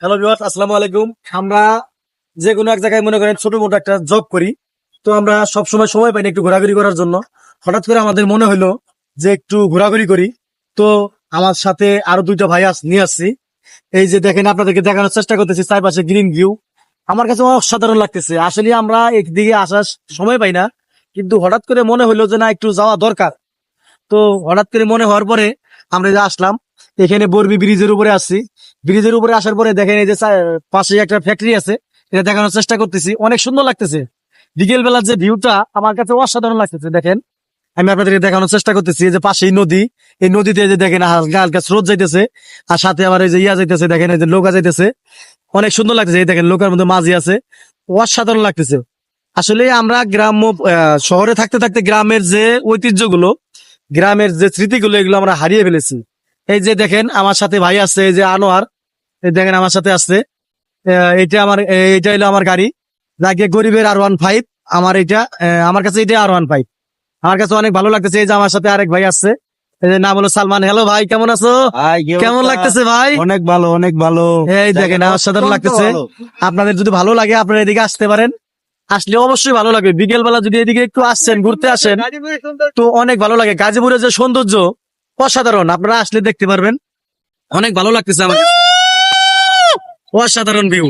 Hello viewers, আসসালামু আলাইকুম। আমরা যে কোনো এক জায়গায় মনে করেন ছোট মোটো একটা জব করি, তো আমরা সবসময় সময় পাই না একটু ঘোরাঘুরি করার জন্য। হঠাৎ করে আমাদের মনে হলো যে একটু ঘোরাঘুরি করি। তো আমার সাথে আরো দুইটা ভাই নিয়ে আসছি। এই যে দেখেন, আপনাদেরকে দেখানোর চেষ্টা করতেছি চারপাশে গ্রিন ভিউ। আমার কাছে অসাধারণ লাগতেছে। আসলে আমরা একদিকে আসার সময় পাই না, কিন্তু হঠাৎ করে মনে হলো যে না, একটু যাওয়া দরকার। তো হঠাৎ করে মনে হওয়ার পরে আমরা যে আসলাম, এখানে বরবি ব্রিজের উপরে আসছি। ব্রিজের উপরে আসার পরে দেখেন এই যে পাশে একটা ফ্যাক্টরি আছে, এটা দেখানোর চেষ্টা করতেছি। অনেক সুন্দর লাগতেছে। বিকেল বেলার যে ভিউটা আমার কাছে অসাধারণ লাগতেছে। দেখেন, আমি আপনাদেরকে দেখানোর চেষ্টা করতেছি। এই যে পাশেই নদী, এই নদীতে যে দেখেন হালকা হালকা স্রোত যাইতেছে, আর সাথে আবার এই যে যাইতেছে, দেখেন এই যে নৌকা যাইতেছে। অনেক সুন্দর লাগতেছে। এই দেখেন নৌকার মধ্যে মাঝি আছে, অসাধারণ লাগতেছে। আসলে আমরা গ্রাম্য শহরে থাকতে থাকতে গ্রামের যে ঐতিহ্যগুলো, গ্রামের যে স্মৃতিগুলো, এগুলো আমরা হারিয়ে ফেলেছি। এই যে দেখেন আমার সাথে ভাই আছে, এই যে আনোয়ার, এই দেখেন আমার সাথে আসছে। এটা হলো আমার গাড়ি, যাকে গরিবের R15। আমার এটা আমার কাছে এটা R15, আমার কাছে অনেক ভালো লাগতেছে। এই যে আমার সাথে আরেক ভাই আসছে, এই যে নাম হলো সালমান। হ্যালো ভাই, কেমন আছো? কেমন লাগতেছে ভাই? অনেক ভালো, অনেক ভালো। এই দেখেন অসাধারণ লাগতেছে। আপনাদের যদি ভালো লাগে আপনারা এদিকে আসতে পারেন। আসলে অবশ্যই ভালো লাগবে। বিকেল বেলা যদি এদিকে একটু আসছেন, ঘুরতে আসেন, তো অনেক ভালো লাগে। গাজীপুরের যে সৌন্দর্য অসাধারণ, আপনারা আসলে দেখতে পারবেন। অনেক ভালো লাগতেছে আমার, অসাধারণ ভিউ।